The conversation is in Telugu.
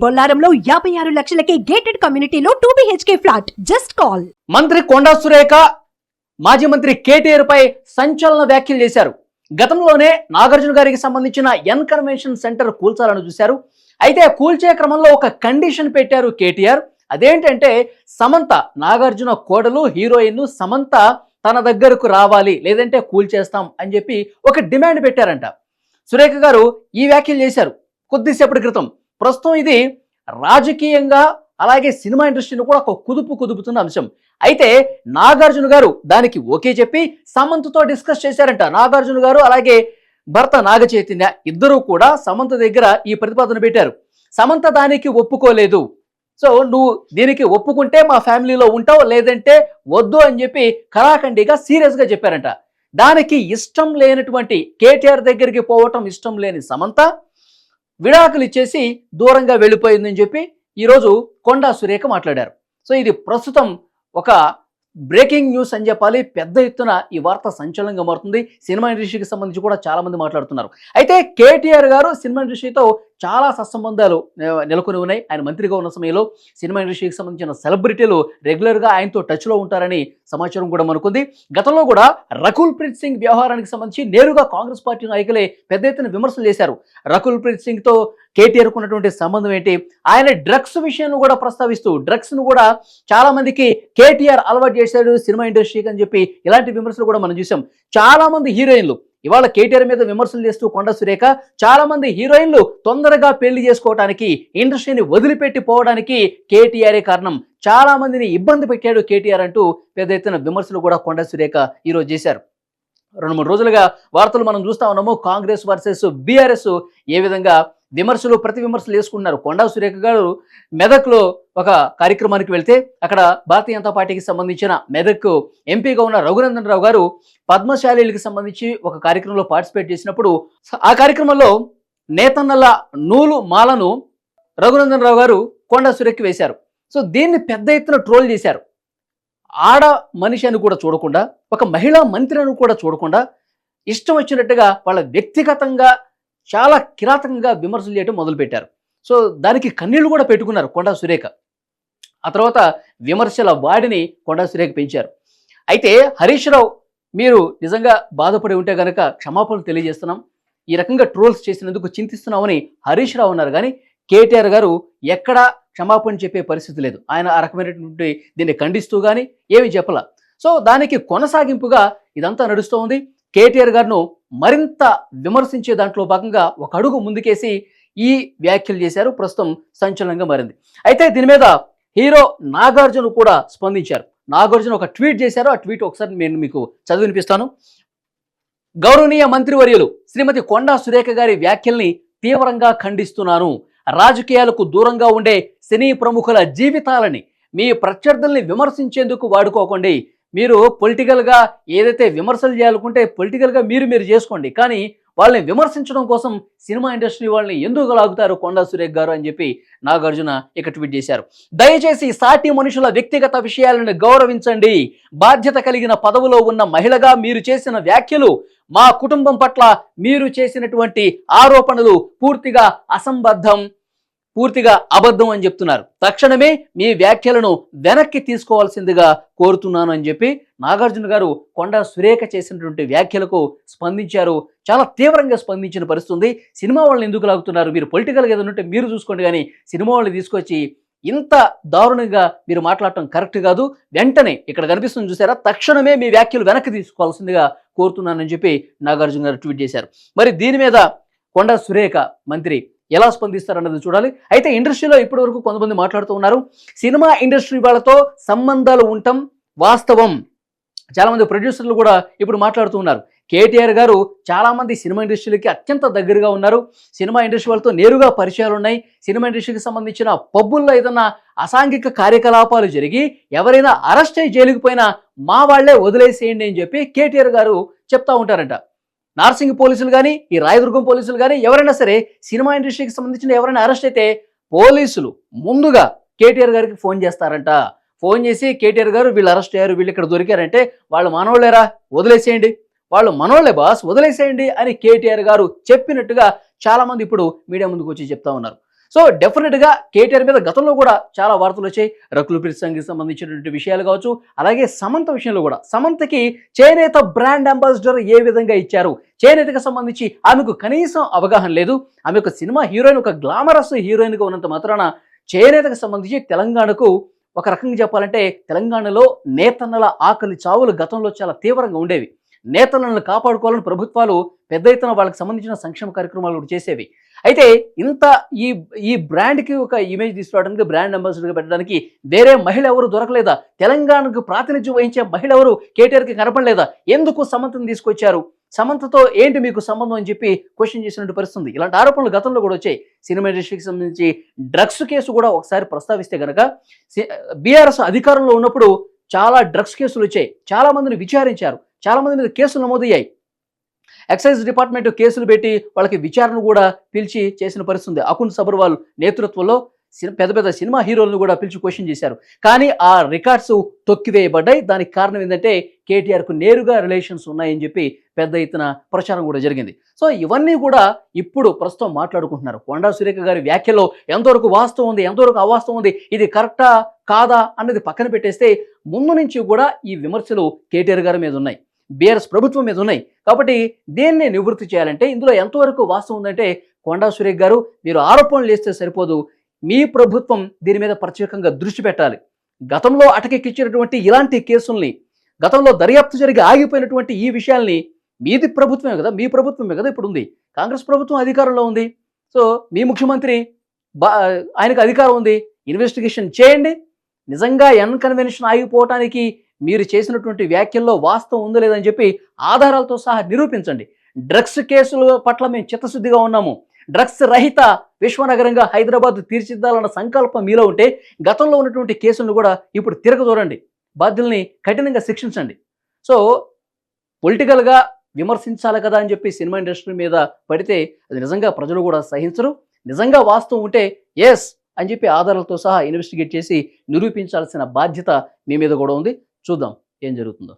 బొల్లారంలో 56 లక్షలకే గేటెడ్ కమ్యూనిటీలో 2 BHK ఫ్లాట్. Just call. మంత్రి కొండా సురేఖ మాజీ మంత్రి కేటీఆర్ పై సంచలన వ్యాఖ్యలు చేశారు. గతంలోనే నాగార్జున గారికి సంబంధించిన ఎన్ కన్వెన్షన్ సెంటర్ కూల్చాలని చూశారు. అయితే కూల్చే క్రమంలో ఒక కండిషన్ పెట్టారు కేటీఆర్. అదేంటంటే సమంత, నాగార్జున కోడలు హీరోయిన్ సమంత తన దగ్గరకు రావాలి, లేదంటే కూల్చేస్తాం అని చెప్పి ఒక డిమాండ్ పెట్టారంట. సురేఖ గారు ఈ వ్యాఖ్యలు చేశారు కొద్దిసేపటి క్రితం. ప్రస్తుతం ఇది రాజకీయంగా అలాగే సినిమా ఇండస్ట్రీని కూడా ఒక కుదుపుతున్న అంశం. అయితే నాగార్జున గారు దానికి ఓకే చెప్పి సమంతతో డిస్కస్ చేశారంట. నాగార్జున గారు అలాగే భర్త నాగ చైతన్య ఇద్దరూ కూడా సమంత దగ్గర ఈ ప్రతిపాదన పెట్టారు. సమంత దానికి ఒప్పుకోలేదు. సో నువ్వు దీనికి ఒప్పుకుంటే మా ఫ్యామిలీలో ఉంటావు, లేదంటే వద్దు అని చెప్పి కరాఖండిగా సీరియస్గా చెప్పారంట. దానికి ఇష్టం లేనటువంటి కేటీఆర్ దగ్గరికి పోవటం ఇష్టం లేని సమంత విడాకులు ఇచ్చేసి దూరంగా వెళ్ళిపోయిందని చెప్పి ఈరోజు కొండా సురేఖ మాట్లాడారు. సో ఇది ప్రస్తుతం ఒక బ్రేకింగ్ న్యూస్ అని చెప్పాలి. పెద్ద ఎత్తున ఈ వార్త సంచలనంగా మారుతుంది. సినిమా ఇండస్ట్రీకి సంబంధించి కూడా చాలా మంది మాట్లాడుతున్నారు. అయితే కేటీఆర్ గారు సినిమా ఇండస్ట్రీతో చాలా సత్సంబంధాలు నెలకొని ఉన్నాయి. ఆయన మంత్రిగా ఉన్న సమయంలో సినిమా ఇండస్ట్రీకి సంబంధించిన సెలబ్రిటీలు రెగ్యులర్గా ఆయనతో టచ్లో ఉంటారని సమాచారం కూడా మనకుంది. గతంలో కూడా రకుల్ ప్రీత్ సింగ్ వ్యవహారానికి సంబంధించి నేరుగా కాంగ్రెస్ పార్టీ నాయకులే పెద్ద ఎత్తున విమర్శలు చేశారు. రకుల్ ప్రీత్ సింగ్తో కేటీఆర్కు ఉన్నటువంటి సంబంధం ఏంటి, ఆయన డ్రగ్స్ విషయాన్ని కూడా ప్రస్తావిస్తూ డ్రగ్స్ను కూడా చాలా మందికి కేటీఆర్ అలవాటు చేశాడు సినిమా ఇండస్ట్రీకి అని చెప్పి ఇలాంటి విమర్శలు కూడా మనం చూసాం. చాలా మంది హీరోయిన్లు ఇవాళ కేటీఆర్ మీద విమర్శలు చేస్తూ కొండా సురేఖ, చాలా మంది హీరోయిన్లు తొందరగా పెళ్లి చేసుకోవడానికి, ఇండస్ట్రీని వదిలిపెట్టి పోవడానికి కేటీఆరే కారణం, చాలా మందిని ఇబ్బంది పెట్టాడు కేటీఆర్ అంటూ పెద్ద ఎత్తున విమర్శలు కూడా కొండా సురేఖ ఈరోజు చేశారు. 2-3 రోజులుగా వార్తలు మనం చూస్తా ఉన్నాము. కాంగ్రెస్ వర్సెస్ బీఆర్ఎస్ ఏ విధంగా ప్రతి విమర్శలు వేసుకుంటున్నారు. కొండా సురేఖ గారు మెదక్లో ఒక కార్యక్రమానికి వెళ్తే అక్కడ భారతీయ జనతా పార్టీకి సంబంధించిన మెదక్ ఎంపీగా ఉన్న రఘునందన్ రావు గారు పద్మశాలీలకు సంబంధించి ఒక కార్యక్రమంలో పార్టిసిపేట్ చేసినప్పుడు ఆ కార్యక్రమంలో నేతన్నల నూలు మాలను రఘునందన్ రావు గారు కొండా సురేఖ వేశారు. సో దీన్ని పెద్ద ఎత్తున ట్రోల్ చేశారు. ఆడ మనిషి అని కూడా చూడకుండా, ఒక మహిళా మంత్రి అని కూడా చూడకుండా ఇష్టం వచ్చినట్టుగా వాళ్ళ వ్యక్తిగతంగా చాలా కిరాతకంగా విమర్శలు చేయడం మొదలుపెట్టారు. సో దానికి కన్నీళ్లు కూడా పెట్టుకున్నారు కొండా సురేఖ. ఆ తర్వాత విమర్శల వాడిని కొండా సురేఖ పెంచారు. అయితే హరీష్ రావు, మీరు నిజంగా బాధపడి ఉంటే కనుక క్షమాపణలు తెలియజేస్తున్నాం, ఈ రకంగా ట్రోల్స్ చేసినందుకు చింతిస్తున్నామని హరీష్ రావు ఉన్నారు. కానీ కేటీఆర్ గారు ఎక్కడా క్షమాపణ చెప్పే పరిస్థితి లేదు. ఆయన ఆ రకమైనటువంటి దీన్ని ఖండిస్తూ కానీ ఏమీ చెప్పాల. సో దానికి కొనసాగింపుగా ఇదంతా నడుస్తూ ఉంది. కేటీఆర్ గారిను మరింత విమర్శించే దాంట్లో భాగంగా ఒక అడుగు ముందుకేసి ఈ వ్యాఖ్యలు చేశారు. ప్రస్తుతం సంచలనంగా మారింది. అయితే దీని మీద హీరో నాగార్జున కూడా స్పందించారు. నాగార్జున ఒక ట్వీట్ చేశారు. ఆ ట్వీట్ ఒకసారి నేను మీకు చదివి వినిపిస్తాను. గౌరవనీయ మంత్రివర్యులు శ్రీమతి కొండా సురేఖ గారి వ్యాఖ్యల్ని తీవ్రంగా ఖండిస్తున్నాను. రాజకీయాలకు దూరంగా ఉండే సినీ ప్రముఖుల జీవితాలని మీ ప్రత్యర్థుల్ని విమర్శించేందుకు వాడుకోకండి. మీరు పొలిటికల్గా ఏదైతే విమర్శలు చేయాలనుకుంటే పొలిటికల్గా మీరు చేసుకోండి, కానీ వాళ్ళని విమర్శించడం కోసం సినిమా ఇండస్ట్రీ వాళ్ళని ఎందుకు లాగుతారు కొండా సురేఖ గారు అని చెప్పి నాగార్జున ఇక ట్వీట్ చేశారు. దయచేసి సాటి మనుషుల వ్యక్తిగత విషయాలను గౌరవించండి. బాధ్యత కలిగిన పదవిలో ఉన్న మహిళగా మీరు చేసిన వ్యాఖ్యలు, మా కుటుంబం పట్ల మీరు చేసినటువంటి ఆరోపణలు పూర్తిగా అబద్ధం అని చెప్తున్నారు. తక్షణమే మీ వ్యాఖ్యలను వెనక్కి తీసుకోవాల్సిందిగా కోరుతున్నాను అని చెప్పి నాగార్జున గారు కొండా సురేఖ చేసినటువంటి వ్యాఖ్యలకు స్పందించారు. చాలా తీవ్రంగా స్పందించిన పరిస్థితి. సినిమా వాళ్ళని ఎందుకు లాగుతున్నారు, మీరు పొలిటికల్గా ఏదైనా ఉంటే మీరు చూసుకోండి, కానీ సినిమా వాళ్ళని తీసుకొచ్చి ఇంత దారుణంగా మీరు మాట్లాడటం కరెక్ట్ కాదు. వెంటనే ఇక్కడ కనిపిస్తుంది చూసారా, తక్షణమే మీ వ్యాఖ్యలు వెనక్కి తీసుకోవాల్సిందిగా కోరుతున్నానని చెప్పి నాగార్జున గారు ట్వీట్ చేశారు. మరి దీని మీద కొండా సురేఖ మంత్రి ఎలా స్పందిస్తారన్నది చూడాలి. అయితే ఇండస్ట్రీలో ఇప్పటి వరకు కొంతమంది మాట్లాడుతూ ఉన్నారు, సినిమా ఇండస్ట్రీ వాళ్ళతో సంబంధాలు ఉండటం వాస్తవం. చాలామంది ప్రొడ్యూసర్లు కూడా ఇప్పుడు మాట్లాడుతూ ఉన్నారు. కేటీఆర్ గారు చాలామంది సినిమా ఇండస్ట్రీలకి అత్యంత దగ్గరగా ఉన్నారు. సినిమా ఇండస్ట్రీ వాళ్ళతో నేరుగా పరిచయాలు ఉన్నాయి. సినిమా ఇండస్ట్రీకి సంబంధించిన పబ్బుల్లో ఏదైనా అసాంఘిక కార్యకలాపాలు జరిగి ఎవరైనా అరెస్ట్ అయ్యి జైలుకి పోయినా మా వాళ్లే వదిలేసేయండి అని చెప్పి కేటీఆర్ గారు చెప్తా ఉంటారంట. నార్సింగ్ పోలీసులు కానీ, ఈ రాయదుర్గం పోలీసులు కానీ ఎవరైనా సరే సినిమా ఇండస్ట్రీకి సంబంధించిన ఎవరైనా అరెస్ట్ అయితే పోలీసులు ముందుగా కేటీఆర్ గారికి ఫోన్ చేస్తారంట. ఫోన్ చేసి కేటీఆర్ గారు వీళ్ళు అరెస్ట్ అయ్యారు, వీళ్ళు ఇక్కడ దొరికారంటే వాళ్ళు మనోళ్ళేరా, వదిలేసేయండి, వాళ్ళు మనోళ్ళే బాస్, వదిలేసేయండి అని కేటీఆర్ గారు చెప్పినట్టుగా చాలా మంది ఇప్పుడు మీడియా ముందుకు వచ్చి చెప్తా ఉన్నారు. సో డెఫినెట్గా కేటీఆర్ మీద గతంలో కూడా చాలా వార్తలు వచ్చాయి. రకుల్ ప్రీత్ సింగ్కి సంబంధించినటువంటి విషయాలు కావచ్చు, అలాగే సమంత విషయంలో కూడా. సమంతకి చేనేత బ్రాండ్ అంబాసిడర్ ఏ విధంగా ఇచ్చారు, చేనేతకు సంబంధించి ఆమెకు కనీసం అవగాహన లేదు. ఆమె ఒక సినిమా హీరోయిన్, ఒక గ్లామరస్ హీరోయిన్గా ఉన్నంత మాత్రాన చేనేతకు సంబంధించి తెలంగాణకు ఒక రకంగా చెప్పాలంటే తెలంగాణలో నేతన్నల ఆకలి చావులు గతంలో చాలా తీవ్రంగా ఉండేవి. నేతలను కాపాడుకోవాలని ప్రభుత్వాలు పెద్ద ఎత్తున వాళ్ళకి సంబంధించిన సంక్షేమ కార్యక్రమాలు కూడా చేసేవి. అయితే ఇంత ఈ ఈ బ్రాండ్కి ఒక ఇమేజ్ తీసుకురావడానికి, బ్రాండ్ అంబాసిడర్గా పెట్టడానికి వేరే మహిళ ఎవరు దొరకలేదా? తెలంగాణకు ప్రాతినిధ్యం వహించే మహిళ ఎవరు కేటీఆర్కి కనపడలేదా? ఎందుకు సమంతను తీసుకొచ్చారు? సమంతతో ఏంటి మీకు సంబంధం అని చెప్పి క్వశ్చన్ చేసినట్టు పరిస్థితుంది. ఇలాంటి ఆరోపణలు గతంలో కూడా వచ్చాయి. సినిమా ఇండస్ట్రీకి సంబంధించి డ్రగ్స్ కేసు కూడా ఒకసారి ప్రస్తావిస్తే కనుక బీఆర్ఎస్ అధికారంలో ఉన్నప్పుడు చాలా డ్రగ్స్ కేసులు వచ్చాయి. చాలా మందిని విచారించారు, చాలా మంది మీద కేసులు నమోదయ్యాయి. ఎక్సైజ్ డిపార్ట్మెంట్ కేసులు పెట్టి వాళ్ళకి విచారణ కూడా పిలిచి చేసిన పరిస్థితుంది. అకున్ సబర్వాల్ నేతృత్వంలో పెద్ద పెద్ద సినిమా హీరోలను కూడా పిలిచి క్వశ్చన్ చేశారు. కానీ ఆ రికార్డ్స్ తొక్కివేయబడ్డాయి. దానికి కారణం ఏంటంటే కేటీఆర్కు నేరుగా రిలేషన్స్ ఉన్నాయని చెప్పి పెద్ద ఎత్తున ప్రచారం కూడా జరిగింది. సో ఇవన్నీ కూడా ఇప్పుడు ప్రస్తుతం మాట్లాడుకుంటున్నారు. కొండా సురేఖ గారి వ్యాఖ్యలో ఎంతవరకు వాస్తవం ఉంది, ఎంతవరకు అవాస్తవం ఉంది, ఇది కరెక్టా కాదా అన్నది పక్కన పెట్టేస్తే ముందు నుంచి కూడా ఈ విమర్శలు కేటీఆర్ గారి మీద ఉన్నాయి, బీఆర్ఎస్ ప్రభుత్వం మీద ఉన్నాయి. కాబట్టి దేన్ని నివృత్తి చేయాలంటే ఇందులో ఎంతవరకు వాస్తవం ఉందంటే కొండా సురేఖ గారు, మీరు ఆరోపణలు చేస్తే సరిపోదు, మీ ప్రభుత్వం దీని మీద ప్రత్యేకంగా దృష్టి పెట్టాలి. గతంలో అటకెక్కించినటువంటి ఇలాంటి కేసుల్ని, గతంలో దర్యాప్తు జరిగి ఆగిపోయినటువంటి ఈ విషయాల్ని, మీది ప్రభుత్వమే కదా, మీ ప్రభుత్వమే కదా ఇప్పుడు ఉంది, కాంగ్రెస్ ప్రభుత్వం అధికారంలో ఉంది. సో మీ ముఖ్యమంత్రి ఆయనకు అధికారం ఉంది, ఇన్వెస్టిగేషన్ చేయండి. నిజంగా కన్వెన్షన్ ఆగిపోవటానికి మీరు చేసినటువంటి వ్యాఖ్యల్లో వాస్తవం ఉందో లేదని చెప్పి ఆధారాలతో సహా నిరూపించండి. డ్రగ్స్ కేసుల పట్ల మేము చిత్తశుద్ధిగా ఉన్నాము, డ్రగ్స్ రహిత విశ్వనగరంగా హైదరాబాద్ తీర్చిదిద్దాలన్న సంకల్పం మీలో ఉంటే గతంలో ఉన్నటువంటి కేసులను కూడా ఇప్పుడు తిరగదోరండి, బాధ్యుల్ని కఠినంగా శిక్షించండి. సో పొలిటికల్గా విమర్శించాలి కదా అని చెప్పి సినిమా ఇండస్ట్రీ మీద పడితే అది నిజంగా ప్రజలు కూడా సహించరు. నిజంగా వాస్తవం ఉంటే ఎస్ అని చెప్పి ఆధారాలతో సహా ఇన్వెస్టిగేట్ చేసి నిరూపించాల్సిన బాధ్యత మీ మీద కూడా ఉంది. చూద్దాం ఏం జరుగుతుందో.